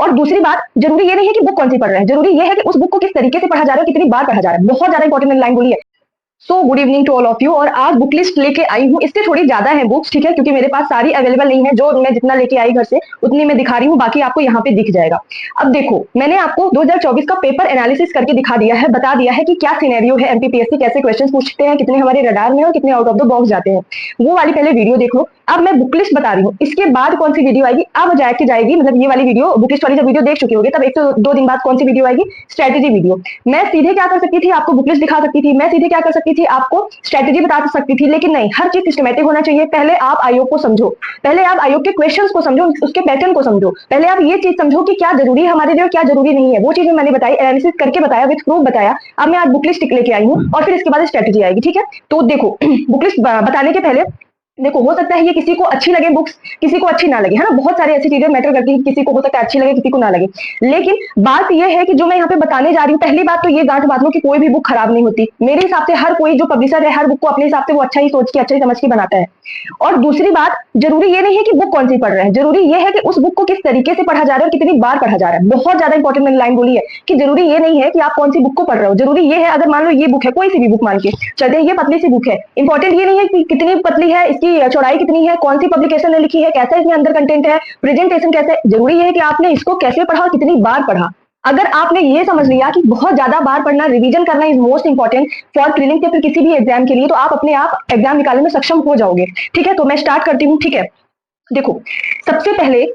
और दूसरी बात, जरूरी ये नहीं है कि बुक कौन सी पढ़ रहे हैं, जरूरी ये है कि उस बुक को किस तरीके से पढ़ा जा रहा है, कितनी बार पढ़ा जा रहा है। बहुत ज्यादा इंपॉर्टेंट लाइन बोली है। So good evening to all of you. और आज बुक लिस्ट लेके आई हूँ, इससे थोड़ी ज्यादा है बुक्स, ठीक है, क्योंकि मेरे पास सारी अवेलेबल नहीं है। जो मैं जितना लेके आई घर से उतनी मैं दिखा रही हूँ, बाकी आपको यहाँ पे दिख जाएगा। अब देखो, मैंने आपको 2024 का पेपर एनालिसिस करके दिखा दिया है, बता दिया है कि क्या सिनेरियो है, एमपीपीएससी कैसे क्वेश्चन पूछते हैं, कितने हमारे रडार में और कितने आउट ऑफ द बॉक्स जाते हैं। वो वाली पहले वीडियो देख लो। अब मैं बुक लिस्ट बता रही हूँ, इसके बाद कौन सी वीडियो आएगी, अब जाके जाएगी, मतलब ये वाली वीडियो बुक लिस्ट वाली जब वीडियो देख चुके होगे तब 1 से 2 दिन बाद कौन सी वीडियो आएगी, स्ट्रेटेजी वीडियो। मैं सीधे क्या कर सकती थी, आपको बुक लिस्ट दिखा सकती थी, मैं सीधे क्या कर सकती थी, आपको स्ट्रेटेजी बता सकती थी, लेकिन नहीं, हर चीज सिस्टमेटिक होना चाहिए। पहले आप आयोग को समझो, पहले आप आयोग के क्वेश्चंस को समझो, उसके पैटर्न को समझो, पहले आप ये चीज समझो कि क्या जरूरी है हमारे लिए और क्या जरूरी नहीं है। वो चीजें मैंने बताई, एनालिसिस करके बताया, विद प्रूफ बताया। अब मैं आज बुक लिस्ट लेके आई हूँ और फिर इसके बाद स्ट्रेटेजी आएगी, ठीक है। तो देखो बुक लिस्ट बताने के पहले देखो, हो सकता है ये किसी को अच्छी लगे बुक्स, किसी को अच्छी ना लगे, है ना। बहुत सारी ऐसी चीजें मैटर करती है, किसी को हो सकता है अच्छी लगे, किसी को ना लगे। लेकिन बात ये है कि जो मैं यहाँ पे बताने जा रही हूँ, पहली बात तो ये गांठ बांध लो कि कोई भी बुक खराब नहीं होती। मेरे हिसाब से हर कोई जो पब्लिशर है, हर बुक को अपने हिसाब से वो अच्छा ही सोच के, अच्छा ही समझ के बनाता है। और दूसरी बात, जरूरी ये नहीं है कि बुक कौन सी पढ़ रहे हैं, जरूरी ये है कि उस बुक को किस तरीके से पढ़ा जा रहा है और कितनी बार पढ़ा जा रहा है। बहुत ज्यादा इंपॉर्टेंट मैंने लाइन बोली है कि जरूरी ये नहीं है कि आप कौन सी बुक को पढ़ रहे हो, जरूरी ये है, अगर मान लो ये बुक है, कोई सी भी बुक मान के चलते हैं, ये पतली सी बुक है, इंपॉर्टेंट ये नहीं है कि कितनी पतली है, इसकी चौड़ाई कितनी है, कौन सी पब्लिकेशन ने लिखी है, कैसा इसमें अंदर कंटेंट है, प्रेजेंटेशन कैसे है। जरूरी है कि आपने इसको कैसे पढ़ा और कितनी बार पढ़ा। अगर आपने ये समझ लिया कि बहुत ज्यादा बार पढ़ना, रिवीजन करना is most important for prelims या फिर किसी भी एग्जाम के लिए, तो आप अपने आप एग्जाम निकालने में सक्षम हो जाओगे, ठीक है। तो मैं स्टार्ट करती हूँ, ठीक है। देखो, सबसे पहले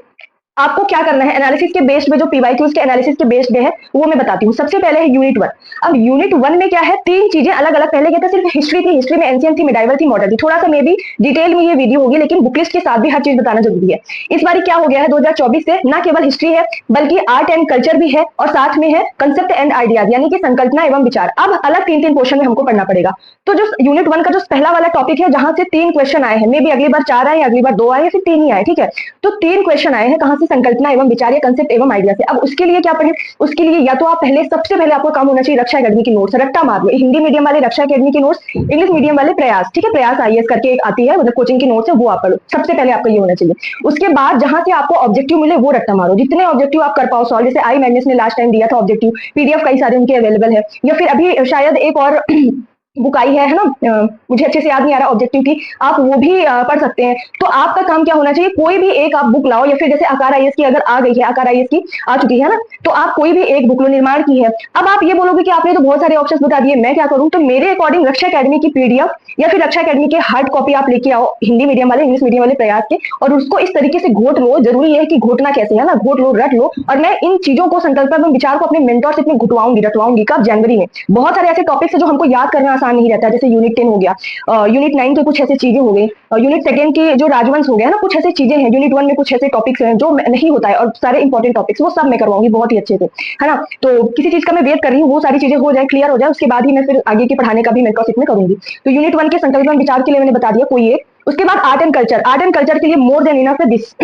आपको क्या करना है, एनालिसिस के बेस्ड में, जो पीवाईक्यूज के एनालिसिस के बेस्ड में है वो मैं बताती हूँ। सबसे पहले है यूनिट 1। अब यूनिट 1 में क्या है, 3 चीजें अलग अलग, पहले क्या था, सिर्फ हिस्ट्री थी, हिस्ट्री में एंशिएंट थी, मिडाइवल थी, मॉडर्न थी। थोड़ा सा मे भी डिटेल में ये वीडियो होगी, लेकिन बुकलिस्ट के साथ भी हर चीज बताना जरूरी है। इस बार क्या हो गया है, 2024 से ना केवल हिस्ट्री है बल्कि आर्ट एंड कल्चर भी है, और साथ में है कंसेप्ट एंड आइडियाज, यानी कि संकल्पना एवं विचार। अब अलग 3-3 पोर्शन में हमको पढ़ना पड़ेगा। तो जो यूनिट 1 का जो पहला वाला टॉपिक है, जहां से 3 क्वेश्चन आए हैं, मे भी अगली बार 4 आए, अगली बार 2 आए, या फिर 3 ही आए, ठीक है। तो 3 क्वेश्चन आए हैं, कहां से, संकल्पना एवं विचार या कंसेप्ट एवं आइडिया से। अब उसके लिए क्या पढ़े, उसके लिए या तो आप पहले, सबसे पहले आपको काम होना चाहिए रक्षा एकेडमी की नोट्स, रट्टा मार लो। हिंदी मीडियम वाले रक्षा एकेडमी की नोट्स, इंग्लिश मीडियम वाले प्रयास, ठीक है, प्रयास आईएएस करके एक आती है, मतलब कोचिंग की नोट्स है, वो आप पढ़ो। सबसे पहले आपका ये होना चाहिए। उसके बाद जहां से आपको ऑब्जेक्टिव मिले वो रट्टा मारो, जितने ऑब्जेक्टिव आप कर पाओ सॉल्व। जैसे आई मैग्नेस ने लास्ट टाइम दिया था ऑब्जेक्टिव, पीडीएफ कई सारे उनके अवेलेबल है, या फिर अभी शायद एक और बुक आई है ना, मुझे अच्छे से याद नहीं आ रहा ऑब्जेक्टिव की, आप वो भी पढ़ सकते हैं। तो आपका काम क्या होना चाहिए, कोई भी एक आप बुक लाओ, या फिर जैसे आकार आईएएस की अगर आ गई है, आकार आईएएस की आ चुकी है ना, तो आप कोई भी एक बुक लो, निर्माण की है। अब आप ये बोलोगे कि आपने तो बहुत सारे ऑप्शंस बता दिए, मैं क्या करूं, तो मेरे अकॉर्डिंग रक्षा एकेडमी की पीडीएफ या फिर रक्षा एकेडमी के हार्ड कॉपी आप लेके आओ, हिंदी मीडियम वाले, इंग्लिश मीडियम वाले प्रयास के, और उसको इस तरीके से घोट लो। जरूरी है कि घोटना कैसे है ना, घोट लो, रट लो। और मैं इन चीजों को, संकल्प एवं विचार को अपने मेंटरशिप में घुटवाऊंगी, रटवाऊंगी कब, जनवरी में। बहुत सारे ऐसे टॉपिक्स है जो हमको याद करना आसान नहीं रहता, जैसे यूनिट 10 हो गया, यूनिट 9 के कुछ ऐसी चीजें हो गई, यूनिट 2 की जो राजवंश हो गया ना, कुछ ऐसी चीजें हैं। यूनिट 1 में कुछ ऐसे टॉपिक्स हैं जो नहीं होता है, और सारे इंपॉर्टेंट टॉपिक्स वो सब मैं करवाऊंगी बहुत ही अच्छे से, है ना। तो किसी चीज का मैं वेट कर रही हूँ, वो सारी चीजें हो जाए, क्लियर हो जाए, उसके बाद ही मैं फिर आगे के पढ़ाने का भी मेंटरशिप में करूंगी। तो यूनिट 1 के संकल्प एवं विचार के लिए मैंने बता दिया कोई एक। उसके बाद art and culture, art and culture के लिए मोर देन इनफ है दिस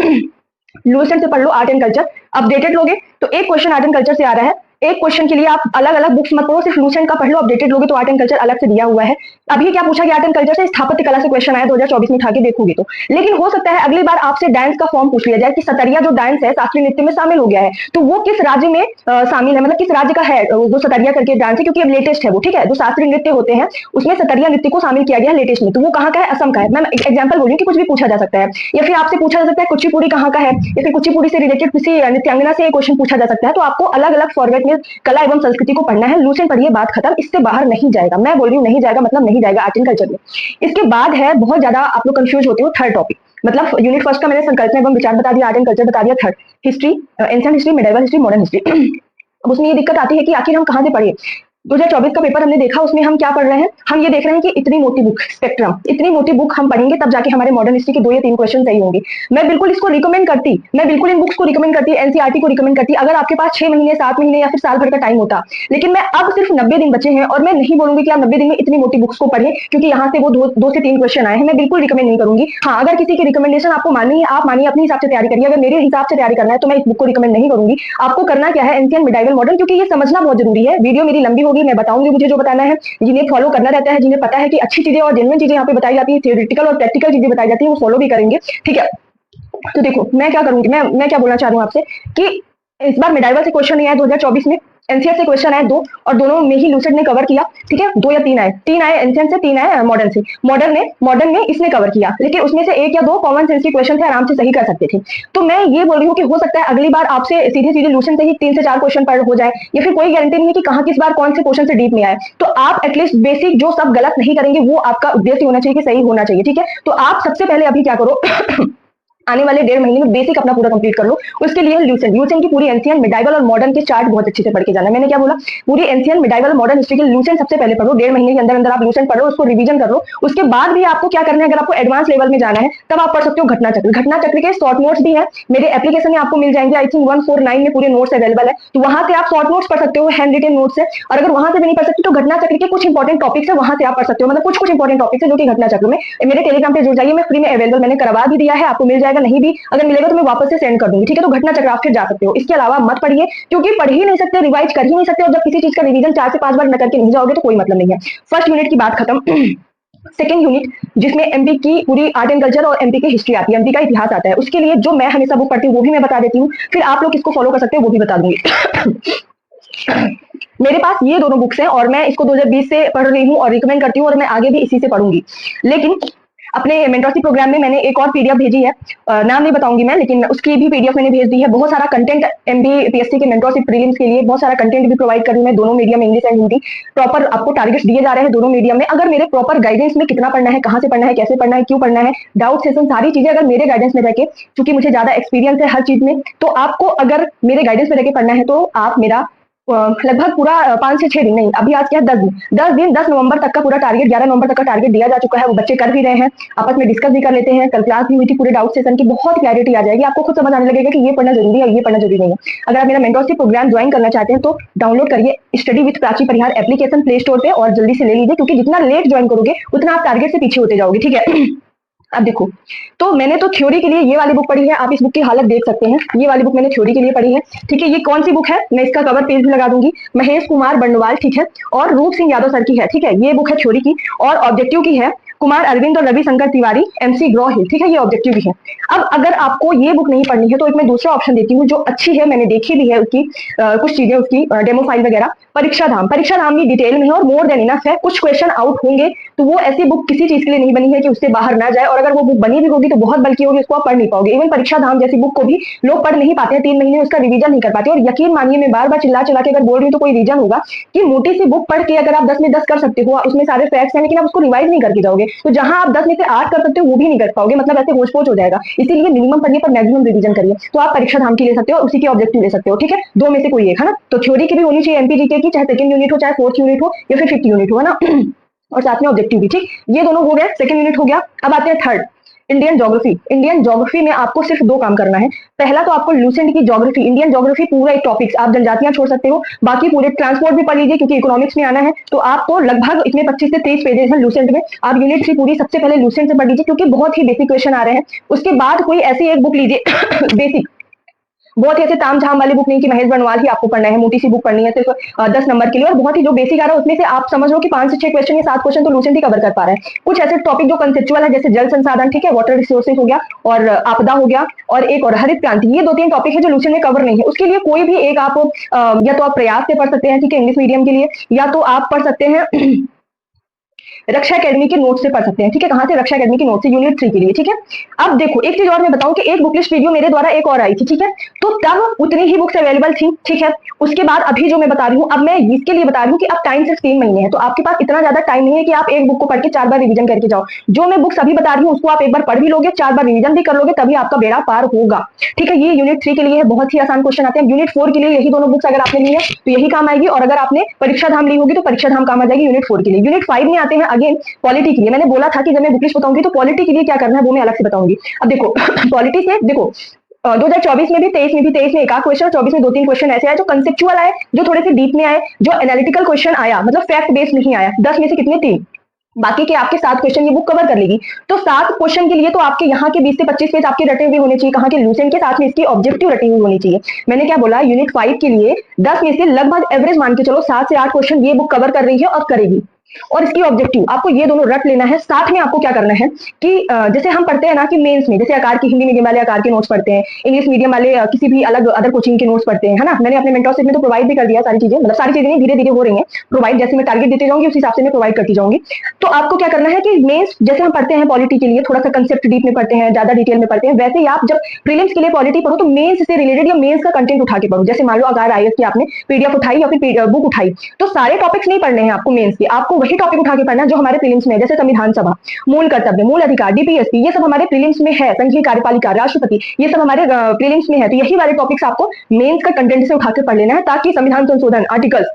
लूसेंट से पढ़ लो आर्ट एंड कल्चर। अपडेटेड लोगे तो एक क्वेश्चन आर्ट एंड कल्चर से आ रहा है, एक क्वेश्चन के लिए आप अलग अलग बुक्स मत पढ़ो, सिर्फ लूसेंट का पढ़ लो। अपडेटेड लोगे तो आर्ट एंड कल्चर अलग से दिया हुआ है। अभी क्या पूछा गया, आर्ट एंड कल्चर से स्थापत्य कला से क्वेश्चन आया 2024 में, उठा के देखोगे तो। लेकिन हो सकता है अगली बार आपसे डांस का फॉर्म पूछ लिया जाए कि सतरिया जो डांस है शास्त्रीय नृत्य में शामिल हो गया है, तो वो किस राज्य में शामिल है, मतलब किस राज्य का है वो सतरिया करके डांस है, क्योंकि अब लेटेस्ट है वो, ठीक है। जो शास्त्रीय नृत्य होते हैं उसमें सतरिया नृत्य को शामिल किया गया है लेटेस्ट में, तो वो कहाँ का है, असम का है। मैं एग्जाम्पल बोलूँ कि कुछ भी पूछा जा सकता है, या फिर आपसे पूछा जा सकता है कुचिपुड़ी कहाँ का है, या फिर कुचिपुड़ी से रिलेटेड किसी नृत्यांगना से क्वेश्चन पूछा जा सकता है। तो आपको अलग अलग फॉर्मेट में कला एवं संस्कृति को पढ़ना है। लूसेंट पढ़िए, बात खत्म, इससे बाहर नहीं जाएगा। मैं बोल रही हूँ नहीं जाएगा, मतलब नहीं जाएगा आर्ट एंड कल्चर में। इसके बाद है, बहुत ज्यादा आप लोग कंफ्यूज होते हो, थर्ड टॉपिक, मतलब यूनिट 1 का मैंने संकल्पना एवं विचार बता दिया, आर्ट एंड कल्चर बता दिया, third history, ancient history, medieval history, modern history. अब उसमें ये दिक्कत आती है कि आखिर हम कहाँ से पढ़े। 2024 का पेपर हमने देखा, उसमें हम क्या पढ़ रहे हैं, हम ये देख रहे हैं कि इतनी मोटी बुक, स्पेक्ट्रम, इतनी मोटी बुक हम पढ़ेंगे तब जाके हमारे मॉडर्न हिस्ट्री के 2 या 3 क्वेश्चन सही होंगे। मैं बिल्कुल इसको रिकमेंड करती, मैं बिल्कुल इन बुक्स को रिकमेंड करती, एनसीईआरटी को रिकमेंड करती, अगर आपके पास 6 महीने, 7 महीने या फिर साल भर का टाइम होता। लेकिन मैं अब सिर्फ 90 दिन बचे हैं, और मैं नहीं बोलूंगी कि आप 90 दिन में इतनी मोटी बुक्स को पढ़ें, क्योंकि यहाँ से वो 2 से 3 क्वेश्चन आए हैं। मैं बिल्कुल रिकमेंड नहीं करूंगी। हाँ, अगर किसी की रिकमेंडेशन आपको माननी है, आप मानिए, अपने हिसाब से तैयारी करिए। अगर मेरे हिसाब से तैयारी करना है तो मैं इस बुक को रिकमेंड नहीं करूंगी। आपको करना क्या है, एंशिएंट, मिडाइवल, मॉडर्न, क्योंकि ये समझना बहुत जरूरी है। वीडियो मेरी लंबी होगी, मैं बताऊंगी मुझे जो बताना है। जिन्हें फॉलो करना रहता है, जिन्हें पता है कि अच्छी चीजें और जेन्युइन चीजें यहाँ पे बताई जाती है, थियोरेटिकल और प्रैक्टिकल चीजें बताई जाती है, वो फॉलो भी करेंगे, ठीक है। तो देखो मैं क्या करूंगी, मैं क्या बोलना चाह रही हूँ आपसे कि इस बार मेडाइवल से क्वेश्चन नहीं आया 2024 में, एनसीआर से क्वेश्चन आए 2 और दोनों में ही लूसेंट ने कवर किया, ठीक है। 2 या 3 आए, 3 आए एंशिएंट से, 3 आए मॉडर्न से। मॉडर्न में इसने कवर किया, लेकिन उसमें से 1 या 2 कॉमन सेंस के क्वेश्चन थे, आराम से सही कर सकते थे। तो मैं ये बोल रही हूँ कि हो सकता है अगली बार आपसे सीधे सीधे लूसेंट से ही 3 से 4 क्वेश्चन पर हो जाए, या फिर कोई गारंटी नहीं है कि कहाँ किस बार कौन से क्वेश्चन से डीप में आए। तो आप एटलीस्ट बेसिक जो सब गलत नहीं करेंगे वो आपका उद्देश्य होना चाहिए कि सही होना चाहिए, ठीक है। तो आप सबसे पहले अभी क्या करो आने वाले 1.5 महीने में बेसिक अपना पूरा कंप्लीट कर लो। उसके लिए लूसेंट की पूरी एंशिएंट, मिडाइवल और मॉडर्न के चार्ट बहुत अच्छे से पढ़ के जाना। मैंने क्या बोला, पूरी एंशिएंट, मिडाइवल, मॉडर्न हिस्ट्री के लूसेंट सबसे पहले पढ़ो। 1.5 महीने के अंदर अंदर आप लूसेंट पढ़ो, उसको रिवीजन कर लो। उसके बाद भी आपको क्या करना है, अगर आपको एडवांस लेवल में जाना है तब आप पढ़ सकते हो घटना चक्र। घटना चक्र के शॉर्ट नोट्स भी है मेरे एप्लीकेशन में, आपको मिल जाएंगे। आई थिंक 149 में पूरे नोट्स अवेलेबल है, तो वहां से आप शॉर्ट नोट्स पढ़ सकते हो, हैंड रिटन नोट्स है। और अगर वहां से भी नहीं पढ़ सकते तो घटना चक्र के कुछ इंपॉर्टेंट टॉपिक्स है, वहां से आप पढ़ सकते हो। मतलब कुछ इंपॉर्टेंट टॉपिक्स है जो कि घटना चक्र में मेरे टेलीग्राम पे जुड़ जाइए, मैं फ्री में अवेलेबल, मैंने करवा भी दिया है, आपको मिल जाएगा। नहीं भी अगर मिलेगा तो मैं वापस से सेंड कर दूंगी, ठीक है। तो घटना चक्र आप फिर जा सकते हो। इसके अलावा मत पढ़िए, क्योंकि पढ़ ही नहीं सकते, रिवाइज कर ही नहीं सकते, और जब किसी चीज का रिवीजन 4 से 5 बार न करके नहीं जाओगे तो कोई मतलब नहीं है। फर्स्ट यूनिट की बात खत्म। सेकेंड यूनिट जिसमें एमपी की पूरी आर्ट एंड कल्चर और एमपी की हिस्ट्री आती है, एमपी का इतिहास आता है, उसके लिए जो मैं हमेशा बुक पढ़ती हूँ वो भी मैं बता देती हूँ, फिर आप लोग किसको फॉलो कर सकते हो वो भी बता दूंगी। मेरे पास ये दोनों बुक्स हैं और मैं इसको 2020 से पढ़ रही हूँ और रिकमेंड करती हूँ, और मैं आगे भी इसी से पढ़ूंगी। लेकिन अपने मेंटरशिप प्रोग्राम में मैंने एक और पीडीएफ भेजी है, नाम नहीं बताऊंगी मैं, लेकिन उसकी भी पीडीएफ मैंने भेज दी है। बहुत सारा कंटेंट एमबी पीएससी के मेंटरशिप प्रीलिम्स के लिए बहुत सारा कंटेंट भी प्रोवाइड कर रही हूँ मैं, दोनों medium, English and Hindi. Proper आपको टारगेट्स दिए जा रहे हैं दोनों मीडियम में। अगर मेरे प्रॉपर गाइडेंस में कितना पढ़ना है, कहाँ से पढ़ना है, कैसे पढ़ना है, क्यों पढ़ना है, डाउट सेशन, सारी चीजें अगर मेरे गाइडेंस में रह के, क्योंकि मुझे ज्यादा एक्सपीरियंस है हर चीज में, तो आपको अगर मेरे गाइडेंस में रह के पढ़ना है तो आप मेरा लगभग पूरा 5 से 6 दिन नहीं, अभी आज क्या है 10 दिन 10 नवंबर तक का पूरा टारगेट, 11 नवंबर तक का टारगेट दिया जा चुका है। वो बच्चे कर भी रहे हैं, आपस में डिस्कस भी कर लेते हैं। कल क्लास भी हुई थी, पूरे डाउट सेशन की बहुत क्लैरिटी आ जाएगी, आपको खुद समझ आने लगेगा कि ये पढ़ना जरूरी है, ये पढ़ना जरूरी नहीं है। अगर आप मेरा मेंटरशिप प्रोग्राम ज्वाइन करना चाहते हैं तो डाउनलोड करिए study with Prachi Parihar application play store पे और जल्दी से ले लीजिए, क्योंकि जितना लेट ज्वाइन करोगे उतना आप टारगेट से पीछे होते जाओगे, ठीक है। अब देखो, तो मैंने तो थ्योरी के लिए ये वाली बुक पढ़ी है, आप इस बुक की हालत देख सकते हैं। ये वाली बुक मैंने थ्योरी के लिए पढ़ी है, ठीक है। ये कौन सी बुक है, मैं इसका कवर पेज भी लगा दूंगी, महेश कुमार बंडवाल, ठीक है, और रूप सिंह यादव सर की है, ठीक है। ये बुक है थ्योरी की, और ऑब्जेक्टिव की है कुमार अरविंद और रवि शंकर तिवारी, एमसी ग्रो हिल, ठीक है, ये ऑब्जेक्टिव की है। अब अगर आपको ये बुक नहीं पढ़नी है तो एक मैं दूसरा ऑप्शन देती हूँ जो अच्छी है, मैंने देखी भी है उसकी कुछ चीजें, उसकी डेमो फाइल वगैरह। परीक्षा धाम भी डिटेल में है और मोर देन इनफ है। कुछ क्वेश्चन आउट होंगे तो वो ऐसी बुक किसी चीज के लिए नहीं बनी है कि उससे बाहर ना जाए, और अगर वो बुक बनी भी होगी तो बहुत बल्कि होगी, उसको आप पढ़ नहीं पाओगे। इवन परीक्षा धाम जैसी बुक को भी लोग पढ़ नहीं पाते हैं, 3 महीने उसका रिवीजन नहीं कर पाते। और यकीन मानिए, मैं बार बार चिल्ला चिल्ला के अगर बोल रही हूँ तो कोई रीजन होगा कि मोटी सी बुक पढ़ के अगर आप 10 में 10 कर सकते हो, उसमें सारे फैक्ट्स हैं, लेकिन आप उसको रिवाइज नहीं करके जाओगे, तो जहां आप 10 में से 8 कर सकते हो वो भी नहीं कर पाओगे, मतलब ऐसे होच पोच हो जाएगा। इसीलिए मिनिमम पढ़िए पर मैक्सिमम रिवीजन करिए। तो आप परीक्षा धाम की ले सकते हो, उसी की ऑब्जेक्टिव ले सकते हो, ठीक है। 2 में से कोई एक, है ना। तो थ्योरी की भी होनी चाहिए एमपीजीके की, चाहे सेकंड यूनिट हो, चाहे 4th यूनिट हो, या फिर 5th यूनिट हो, है ना। और साथ में ऑब्जेक्टिव भी, ठीक। ये दोनों हो गए, सेकंड यूनिट हो गया। अब आते हैं third, Indian geography. Indian geography में आपको सिर्फ 2 काम करना है। पहला तो आपको लूसेंट की ज्योग्राफी, इंडियन ज्योग्राफी पूरा एक टॉपिक्स, आप जनजातियां छोड़ सकते हो, बाकी पूरे ट्रांसपोर्ट भी पढ़ लीजिए क्योंकि इकोनॉमिक्स में आना है। तो आपको लगभग इसमें 25 से 23 पेजेस हैं लूसेंट में। आप यूनिट 3 पूरी सबसे पहले लूसेंट से पढ़ लीजिए, क्योंकि बहुत ही बेसिक क्वेश्चन आ रहे हैं। उसके बाद कोई ऐसी एक बुक लीजिए बेसिक, बहुत ही ऐसे ताम झाम वाली बुक नहीं कि महेश बनवाल ही आपको पढ़ना है, मोटी सी बुक पढ़नी है सिर्फ 10 नंबर के लिए, और बहुत ही जो बेसिक आ रहा है उसमें से आप समझ लो कि 5 से 6 क्वेश्चन या 7 क्वेश्चन तो लूसेंट ही कवर कर पा रहे हैं। कुछ ऐसे टॉपिक जो कंसेप्चुअल है, जैसे जल संसाधन, ठीक है, वाटर रिसोर्सेज हो गया, और आपदा हो गया, और एक और हरित क्रांति, ये 2-3 टॉपिक है जो लूसेंट में कवर नहीं है। उसके लिए कोई भी एक आप या तो आप प्रयास से पढ़ सकते हैं, ठीक है, इंग्लिश मीडियम के लिए, या तो आप पढ़ सकते हैं रक्षा एकेडमी के नोट से पढ़ सकते हैं, ठीक है। कहां से, रक्षा एकेडमी के नोट से, यूनिट 3 के लिए, ठीक है। अब देखो, एक चीज और मैं बताऊं कि एक बुक लिस्ट वीडियो मेरे द्वारा एक और आई थी, ठीक है, तो तब उतनी ही बुक्स अवेलेबल थी, ठीक है। उसके बाद अभी जो मैं बता रही हूँ, अब मैं इसके लिए बता रही हूँ कि अब टाइम सिर्फ 3 महीने है, तो आपके पास इतना ज्यादा टाइम नहीं है कि आप एक बुक को पढ़ के 4 बार रिवीजन करके जाओ। जो मैं बुक्स अभी बता रही हूँ उसको आप एक बार पढ़ भी लोगे, 4 बार रिवीजन भी कर लोगे, तभी आपका बेड़ा पार होगा, ठीक है। ये यूनिट 3 के लिए है, बहुत ही आसान क्वेश्चन आते हैं। यूनिट 4 के लिए यही दोनों बुक्स अगर आपने ली है तो यही काम आएगी, और अगर आपने परीक्षा धाम ली होगी तो परीक्षा धाम काम आ जाएगी यूनिट 4 के लिए। यूनिट 5 में आते हैं अगेन पॉलिटी के लिए। मैंने बोला था कि जब मैं बुक लिस्ट बताऊंगी तो पॉलिटी के लिए क्या करना है वो मैं अलग से बताऊंगी। अब देखो पॉलिटी से देखो 2024 में भी, 23 में एक आध क्वेश्चन, 24 में 2-3 क्वेश्चन ऐसे आए जो कंसेप्चुअल आए, जो थोड़े से डीप में आए, जो एनालिटिकल क्वेश्चन आया, मतलब फैक्ट बेस्ड नहीं आया। 10 में से कितने, 3, बाकी के आपके 7 क्वेश्चन ये बुक कवर कर लेगी। तो 7 क्वेश्चन के लिए तो आपके यहाँ के 20 से 25 पेज आपके रटे हुए होने चाहिए, कहाँ के, लूसेंट के, साथ में इसकी ऑब्जेक्टिव रटी हुई होनी चाहिए। मैंने क्या बोला, यूनिट 5 के लिए 10 में से लगभग एवरेज मान के चलो 7 से 8 क्वेश्चन ये बुक कवर कर रही है और करेगी। और इसकी ऑब्जेक्टिव आपको ये दोनों रट लेना है। साथ में आपको क्या करना है कि जैसे हम पढ़ते हैं ना कि मेंस में, जैसे आकार की हिंदी मीडियम वाले आकार के नोट्स पढ़ते हैं, इंग्लिश मीडियम वाले किसी भी अलग अदर कोचिंग के नोट्स पढ़ते हैं, है ना। मैंने अपने मेंटरशिप में तो प्रोवाइड भी कर दिया सारी चीजें, मतलब सारी चीजें धीरे धीरे हो रही हैं प्रोवाइड, जैसे मैं टारगेट देते जाऊंगी उस हिसाब से मैं प्रोवाइड करती जाऊंगी। तो आपको क्या करना है कि मेंस जैसे हम पढ़ते हैं पॉलिटी के लिए थोड़ा सा कंसेप्ट डीप में पढ़ते हैं, ज्यादा डिटेल में पढ़ते हैं, वैसे ही आप जब प्रीलिम्स के लिए पॉलिटी पढ़ो तो मेंस से रिलेटेड या मेंस का कंटेंट उठा के पढ़ो। जैसे मान लो अगर आईएएस की आपने पीडीएफ उठाई या फिर बुक उठाई, तो सारे टॉपिक्स नहीं पढ़ने हैं आपको मेंस के, आपको वही टॉपिक उठा के पढ़ना है जो हमारे प्रीलिम्स में है। जैसे संविधान सभा, मूल कर्तव्य, मूल अधिकार, डीपीएसपी, ये सब हमारे प्रीलिम्स में है, संघीय कार्यपालिका, राष्ट्रपति, ये सब हमारे प्रीलिम्स में है। तो यही वाले टॉपिक्स आपको मेंस का कंटेंट से उठा के पढ़ लेना है, ताकि संविधान संशोधन आर्टिकल्स,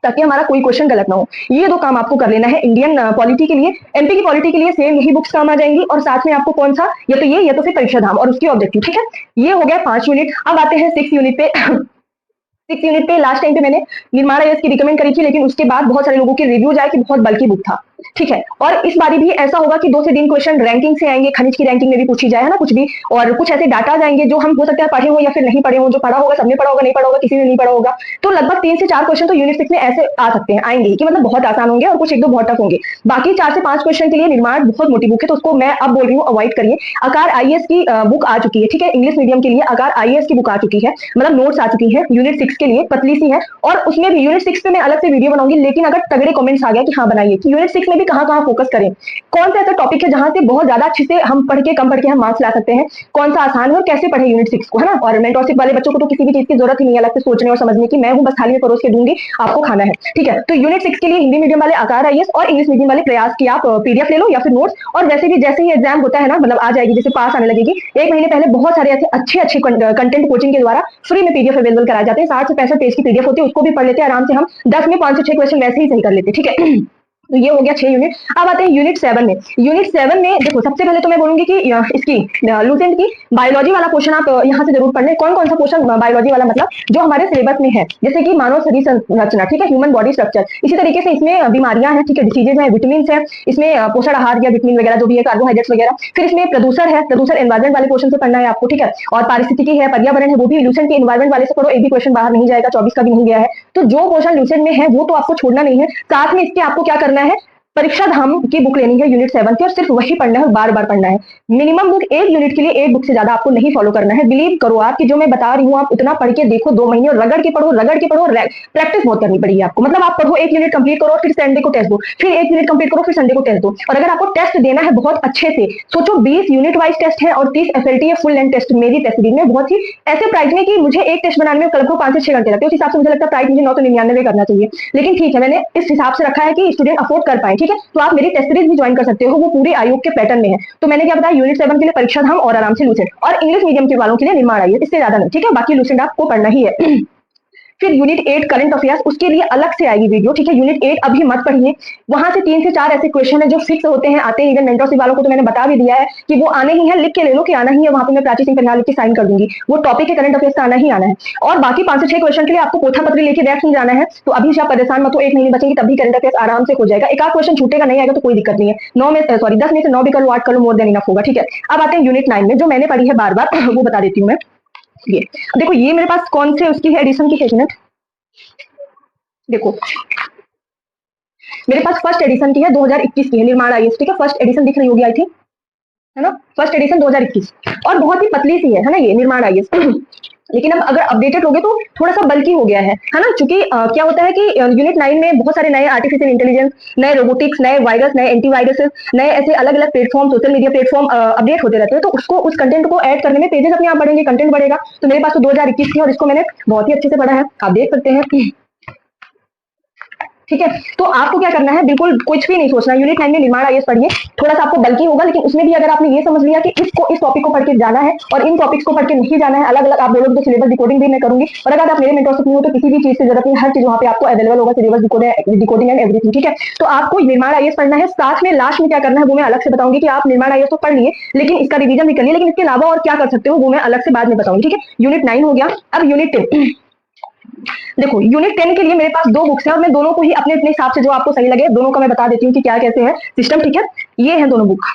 ताकि हमारा कोई क्वेश्चन गलत ना हो। ये दो काम आपको कर लेना है इंडियन पॉलिटी के लिए। एमपी की पॉलिटी के लिए सेम यही बुक्स काम आ जाएंगी, और साथ में आपको कौन सा, या तो ये या तो फिर परीक्षा धाम और उसकी ऑब्जेक्टिव। ठीक है, ये हो गया 5 यूनिट। अब आते हैं 6 यूनिट पे। 6 यूनिट पे लास्ट टाइम पे मैंने निर्माण आईएएस की रिकमेंड करी थी, लेकिन उसके बाद बहुत सारे लोगों के रिव्यूज आए कि बहुत बल्कि बुक था। ठीक है, और इस बारी भी ऐसा होगा कि 2 से 3 क्वेश्चन रैंकिंग से आएंगे, खनिज की रैंकिंग में भी पूछी जाए, है ना, कुछ भी, और कुछ ऐसे डाटा जाएंगे जो हम हो सकता है पढ़े हो या फिर नहीं पढ़े हो। जो पढ़ा होगा सबने पढ़ा होगा, नहीं पढ़ा होगा किसी ने नहीं पढ़ा होगा। तो लगभग 3 से 4 क्वेश्चन तो यूनिट 6 में ऐसे आ सकते हैं, आएंगे कि मतलब बहुत आसान होंगे, और कुछ एक दो बहुत टफ होंगे। बाकी 4 से 5 क्वेश्चन के लिए निर्माण बहुत मोटी बुक है, तो उसको मैं अब बोल रही हूँ अवॉइड करिए। आकार आईएएस की बुक आ चुकी है, ठीक है, इंग्लिश मीडियम के लिए आकार आईएएस की बुक आ चुकी है, मतलब नोट्स आ चुकी है यूनिट 6 के लिए, पतली सी है। और उसमें भी यूनिट 6 पे मैं अलग से वीडियो बनाऊंगी, लेकिन अगर तगड़े कमेंट्स आ गया कि हाँ बनाइए, कि यूनिट 6 में भी कहाँ फोकस करें, कौन सा ऐसा टॉपिक है जहां से बहुत ज्यादा अच्छे से हम पढ़ के कम पढ़ के हम मार्क्स ला सकते हैं, कौन सा आसान है और कैसे पढ़े यूनिट 6 को, है ना। और मेंटरशिप वाले बच्चों को तो किसी भी चीज की जरूरत ही नहीं है अलग से सोचने और समझने की, मैं हूँ बस थाली में परोस के दूंगी, आपको खाना है। ठीक है, तो यूनिट 6 के लिए हिंदी मीडियम वाले आकार आईएएस और इंग्लिश मीडियम वाले प्रयास की आप पीडीएफ ले लो या फिर नोट्स। और वैसे भी जैसे ही एग्जाम होता है ना, मतलब आ जाएगी, जैसे पास आने लगेगी, 1 महीने पहले बहुत सारे ऐसे अच्छे अच्छे कंटेंट कोचिंग के द्वारा फ्री में पीडीएफ अवेलेबल कराए जाते हैं। 60 से 65 पेज की पीडीएफ होती है, उसको भी पढ़ लेते हैं आराम से, हम 10 में 5 से 6 क्वेश्चन वैसे ही सही कर लेते हैं। ठीक है, तो ये हो गया 6 यूनिट। अब आते हैं यूनिट 7 में। यूनिट 7 में देखो, सबसे पहले तो मैं बोलूंगी कि इसकी लूसेंट की बायोलॉजी वाला क्वेश्चन आप यहाँ से जरूर पढ़ लें। कौन कौन सा क्वेश्चन बायोलॉजी वाला, मतलब जो हमारे सिलेबस में है, जैसे कि मानव शरीर संरचना, ठीक है, ह्यूमन बॉडी स्ट्रक्चर, इसी तरीके से इसमें बीमारियां हैं, ठीक है, डिसीजेज है, विटामिन है, इसमें पोषण आहार या विटामिन वगैरह जो भी है, कार्बोहाइड्रेट्स वगैरह। फिर इसमें प्रदूषण है, प्रदूषण एनवायरमेंट वाले क्वेश्चन से पढ़ना है आपको, ठीक है, और पारिस्थितिकी है, पर्यावरण है, वो भी लूसेंट के एनवायरमेंट वाले से पढ़ो, एक भी क्वेश्चन बाहर नहीं जाएगा, 24 का भी नहीं गया है। तो जो क्वेश्चन लूसेंट में है वो तो आपको छोड़ना नहीं है। साथ में इसके आपको क्या करना है, परीक्षा धाम की बुक लेनी है यूनिट 7 की, और सिर्फ वही पढ़ना है, बार बार पढ़ना है। मिनिमम बुक एक यूनिट के लिए एक बुक से ज्यादा आपको नहीं फॉलो करना है। बिलीव करो आप कि जो मैं बता रही हूँ आप उतना पढ़ के देखो, 2 महीने, और रगड़ के पढ़ो, रगड़ के पढ़ो, प्रैक्टिस बहुत करनी पड़ेगी आपको। मतलब आप पढ़ो, 1 यूनिट कंप्लीट करो, फिर संडे को टेस्ट दो, फिर 1 यूनिट कंप्लीट करो, फिर संडे को टेस्ट दो। और अगर आपको टेस्ट देना है बहुत अच्छे से, सोचो 20 यूनिट वाइज टेस्ट है और 30 एफएलटी है, फुल लेंथ टेस्ट मेरी टेस्ट सीरीज में, बहुत ही ऐसे प्राइस में कि मुझे एक टेस्ट बनाने में कल को 5 से 6 घंटे लगते हैं। उस हिसाब से मुझे लगता है प्राइस मुझे 999 करना चाहिए, लेकिन ठीक है, मैंने इस हिसाब से रखा है कि स्टूडेंट अफोर्ड कर पाए। ठीक है, तो आप मेरी टेस्ट सीरीज भी ज्वाइन कर सकते हो, वो पूरे आयोग के पैटर्न में है। तो मैंने क्या बताया, यूनिट 7 के लिए परीक्षा धाम और आराम से लूसेंट, और इंग्लिश मीडियम के वालों के लिए निर्माण आईएएस, इससे ज्यादा नहीं। ठीक है, बाकी लूसेंट आपको पढ़ना ही है। फिर यूनिट 8 करंट अफेयर्स, उसके लिए अलग से आएगी वीडियो। ठीक है, यूनिट 8 अभी मत पढ़िए, वहां से 3 से 4 ऐसे क्वेश्चन है जो फिक्स होते हैं, आते हैं। इवन मेंटरशिप वालों को तो मैंने बता भी दिया है कि वो आने ही है, लिख के ले लो कि आना ही है, वहां पे मैं प्राची सिंह परिहार लिख के साइन कर दूंगी, वो टॉपिक है करंट अफेयर्स का, आना ही आना है। और बाकी 5 से 6 क्वेश्चन के लिए आपको पोथा पत्र लेके बैठ नहीं जाना है, तो अभी से आप परेशान मत हो, 1 महीने बचेंगे तभी करंट अफेयर्स आराम से हो जाएगा। एक आध क्वेश्चन छूटेगा, नहीं आएगा तो कोई दिक्कत नहीं है, 10 में से 9 भी कर लो, 8 कर लो, मोर देन इनफ होगा। ठीक है, अब आते हैं यूनिट 9 में, जो मैंने पढ़ी है बार बार वो बता देती हूँ मैं। ये देखो, ये मेरे पास कौन से उसकी है एडिशन की, 1 मिनट देखो, मेरे पास फर्स्ट एडिशन की है, 2021 की है, निर्माण आईएएस। ठीक है, फर्स्ट एडिशन दिख रही होगी आई थिंक, है ना, फर्स्ट एडिशन 2021, और बहुत ही पतली सी है ना ये निर्माण आईएएस। लेकिन अब अगर अपडेटेड हो गए तो थोड़ा सा बल्कि हो गया है ना, क्योंकि क्या होता है कि यूनिट 9 में बहुत सारे नए आर्टिफिशियल इंटेलिजेंस, नए रोबोटिक्स, नए वायरस, नए एंटीवायरसेस, नए ऐसे अलग अलग platform, social media platform update होते रहते हैं। तो उसको, उस कंटेंट को ऐड करने में पेजेस अपने आप बढ़ेंगे, कंटेंट बढ़ेगा। तो मेरे पास तो 2021 की, और इसको मैंने बहुत ही अच्छे से पढ़ा है, आप देख सकते हैं। ठीक है, तो आपको क्या करना है, बिल्कुल कुछ भी नहीं सोचना, यूनिट 9 में निर्माण आईएएस पढ़िए, थोड़ा सा आपको बल्कि होगा, लेकिन उसमें भी अगर आपने ये समझ लिया कि इसको, इस टॉपिक को पढ़ के जाना है और इन टॉपिक्स को पढ़ के नहीं जाना है, अलग अलग आप बोलोगे तो सिलेबस डिकोडिंग भी मैं करूंगी। और अगर आप मेरे मेंटरशिप में हो तो किसी भी चीज की जरूरत नहीं, हर चीज वहां पे आपको अवेलेबल होगा, सिलेबस डिकोडिंग एंड एवरीथिंग। ठीक है, तो आपको निर्माण आईएएस पढ़ना है, साथ में लास्ट में क्या करना है वो मैं अलग से बताऊंगी कि आप निर्माण आईएएस तो पढ़ लिए, लेकिन इसका रिवीजन भी कर लिए, लेकिन इसके अलावा और क्या कर सकते हो वो मैं अलग से बाद में बताऊंगी। ठीक है, यूनिट 9 हो गया। अब यूनिट 10, देखो यूनिट 10 के लिए मेरे पास 2 बुक्स हैं, और मैं दोनों को ही अपने अपने हिसाब से जो आपको सही लगे दोनों का मैं बता देती हूँ कि क्या कैसे है सिस्टम। ठीक है, ये है दोनों बुक,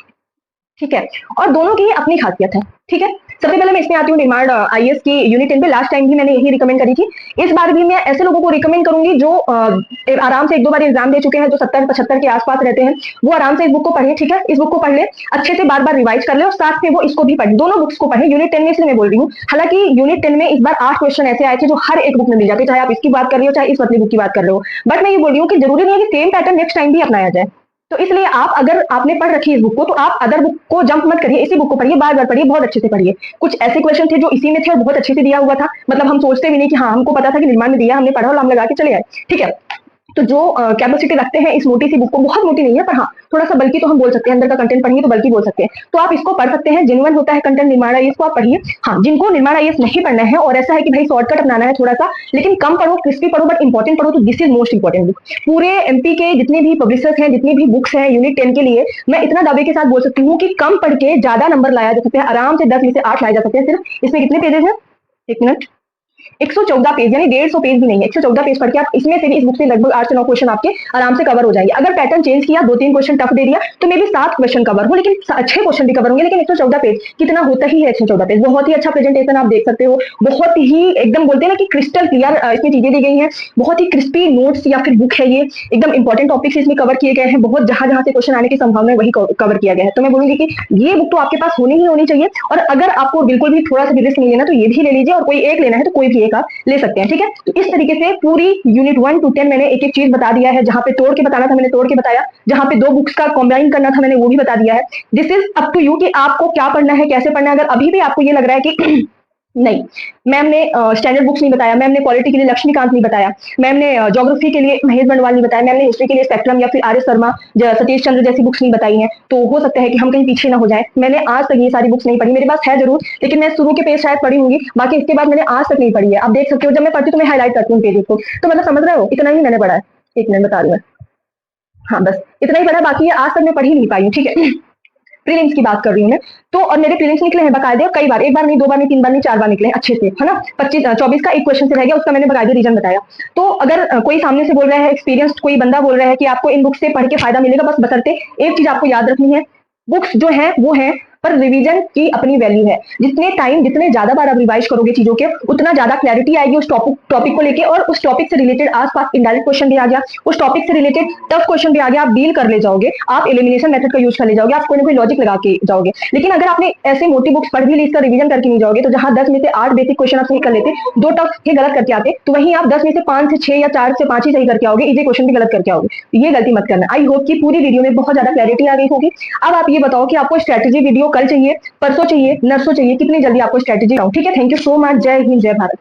ठीक है, और दोनों की अपनी खासियत है। ठीक है, सबसे पहले मैं इसमें आती हूँ निर्माण आईएएस की यूनिट 10 पे। लास्ट टाइम भी मैंने यही रिकमेंड करी थी, इस बार भी मैं ऐसे लोगों को रिकमेंड करूंगी जो आराम से 1-2 बार एग्जाम दे चुके हैं, जो 70-75 के आसपास रहते हैं, वो आराम से इस बुक को पढ़े। ठीक है, इस बुक को पढ़ ले, अच्छे से बार बार रिवाइज कर ले और साथ में वो इसको भी पढ़े, दोनों बुक्स को पढ़े। यूनिट 10 में इसलिए मैं बोल रही हूँ, हालांकि यूनिट 10 में इस बार 8 क्वेश्चन ऐसे आए थे जो हर एक बुक में मिल जाते, चाहे आप इसकी बात कर रही हो चाहे इस वाली बुक की बात कर रहे हो। बट मैं ये बोल रही हूँ कि जरूरी नहीं है कि सेम पैटर्न नेक्स्ट टाइम भी अपनाया जाए। तो इसलिए आप, अगर आपने पढ़ रखी है इस बुक को, तो आप अदर बुक को जंप मत करिए, इसी बुक को पढ़िए, बार बार पढ़िए, बहुत अच्छे से पढ़िए। कुछ ऐसे क्वेश्चन थे जो इसी में थे और बहुत अच्छे से दिया हुआ था, मतलब हम सोचते भी नहीं कि हाँ हमको पता था कि निर्माण में दिया, हमने पढ़ा और हम लगा के चले आए। ठीक है, तो जो कैपेसिटी रखते हैं इस मोटी सी बुक को, बहुत मोटी नहीं है पर हाँ थोड़ा सा बल्कि तो हम बोल सकते हैं, अंदर का कंटेंट पढ़िए तो बल्कि बोल सकते हैं, तो आप इसको पढ़ सकते हैं। जेन्युइन होता है कंटेंट निर्माण आईएएस को आप पढ़िए। हाँ, जिनको निर्माण आईएएस नहीं पढ़ना है और ऐसा है कि भाई शॉर्टकट अपनाना है थोड़ा सा, लेकिन कम पढ़ो, क्रिस्पी पढ़ो बट इंपॉर्टेंट पढ़ो, तो this is most important book. पूरे एमपी के जितने भी पब्लिशर्स हैं, जितनी भी बुक्स हैं यूनिट 10 के लिए, मैं इतना दावे के साथ बोल सकती हूँ कि कम पढ़ के ज्यादा नंबर लाया जा सकते हैं, आराम से 10 में से 8 लाए जा सकते हैं। सिर्फ इसमें कितने पेजेस हैं, एक मिनट, 114 पेज, यानी 150 पेज भी नहीं है, 114 पेज पढ़ के आप इसमें से भी, इस बुक से लगभग 8 से 9 क्वेश्चन आपके आराम से कवर हो जाएंगे। अगर पैटर्न चेंज किया, 2-3 क्वेश्चन टफ दे दिया, तो मे भी 7 क्वेश्चन कवर हो, लेकिन अच्छे क्वेश्चन भी कवर होंगे। लेकिन 114 पेज कितना होता ही है, 114 पेज बहुत ही अच्छा प्रेजेंटेशन आप देख सकते हो, बहुत ही एकदम बोलते हैं ना कि क्रिस्टल क्लियर इसमें चीजें दी गई हैं, बहुत ही क्रिस्पी नोट्स या फिर बुक है ये, एकदम इंपॉर्टेंट टॉपिक्स इसमें कवर किए गए हैं, बहुत जहां जहां से क्वेश्चन आने की संभावना है वही कवर किया गया है। तो मैं बोलूंगी कि ये बुक तो आपके पास होनी ही होनी चाहिए, और अगर आपको बिल्कुल भी थोड़ा सा भी रिस्क नहीं लेना तो ये भी ले लीजिए, और कोई एक लेना है तो कोई भी एक आप ले सकते हैं। ठीक है, तो इस तरीके से पूरी यूनिट 1 to 10 मैंने एक एक चीज बता दिया है, जहां पे तोड़ के बताना था मैंने तोड़ के बताया, जहां पे 2 बुक्स का कंबाइन करना था मैंने वो भी बता दिया है। This is up to you कि आपको क्या पढ़ना है, कैसे पढ़ना है। अगर अभी भी आपको ये लग रहा है कि नहीं मैम ने स्टैंडर्ड बुक्स नहीं बताया, मैम ने पॉलिटी के लिए लक्ष्मीकांत नहीं बताया, मैम ने ज्योग्राफी के लिए महेश बंडवाल नहीं बताया, मैम ने हिस्ट्री के लिए स्पेक्ट्रम या फिर आर एस शर्मा, सतीश चंद्र जैसी बुक्स नहीं बताई हैं, तो हो सकता है कि हम कहीं पीछे ना हो जाए। मैंने आज तक ये सारी बुक्स नहीं पढ़ी, मेरे पास है जरूर, लेकिन मैं शुरू के पेज शायद पढ़ी होंगी, बाकी इसके बाद मैंने आज तक नहीं पढ़ी है। आप देख सकते हो जब मैं पढ़ती हूँ तो मैं हाईलाइट करती हूँ पेजेस को, तो मतलब समझ रहे हो, इतना ही मैंने पढ़ा है। एक मिनट बता रही हूँ, हाँ बस इतना ही पढ़ा, बाकी आज तक मैं पढ़ ही नहीं पाई हूँ। ठीक है, प्रीलिम्स की बात कर रही हूँ मैं, तो और मेरे प्रीलिम्स निकले हैं बकायदे, कई बार, एक बार नहीं, 2 बार नहीं, 3 बार नहीं, 4 बार निकले हैं अच्छे से, है ना। 24 का एक क्वेश्चन से रह गया, उसका मैंने बकायदे रीजन बताया। तो अगर कोई सामने से बोल रहा है, एक्सपीरियंस्ड कोई बंदा बोल रहा है कि आपको इन बुक्स से पढ़ के फायदा मिलेगा, बस बशर्ते एक चीज आपको याद रखनी है, बुक्स जो है वो है, पर रिवीजन की अपनी वैल्यू है। जितने टाइम, जितने ज्यादा बार आप रिवाइज करोगे चीजों के, उतना ज्यादा क्लैरिटी आएगी उस टॉपिक को लेके, और उस टॉपिक से रिलेटेड आसपास इनडायरेक्ट क्वेश्चन भी आ गया, उस टॉपिक से रिलेटेड टफ क्वेश्चन भी आ गया, आप डील कर ले जाओगे, आप एलिमिनेशन मेथड का यूज कर ले जाओगे, आप कोई ना कोई लॉजिक लगा के जाओगे। लेकिन अगर आपने ऐसे मोटी बुक्स पढ़ भी ली, इसका रिवीजन करके नहीं जाओगे, तो जहां 10 में से 8 बेसिक क्वेश्चन आप सही कर लेते, 2 टफ के गलत करके आते, तो वहीं आप 10 में से 5 से 6 या 4 से 5 ही सही करके आओगे, इजी क्वेश्चन भी गलत करके आओगे। ये गलती मत करना। आई होप कि पूरी वीडियो में बहुत ज्यादा क्लैरिटी आ गई होगी। अब आप ये बताओ कि आपको स्ट्रेटेजी वीडियो कल चाहिए, परसों चाहिए, नरसों चाहिए, कितनी जल्दी आपको स्ट्रेटेजी आऊं। ठीक है, थैंक यू सो मच, जय हिंद, जय भारत।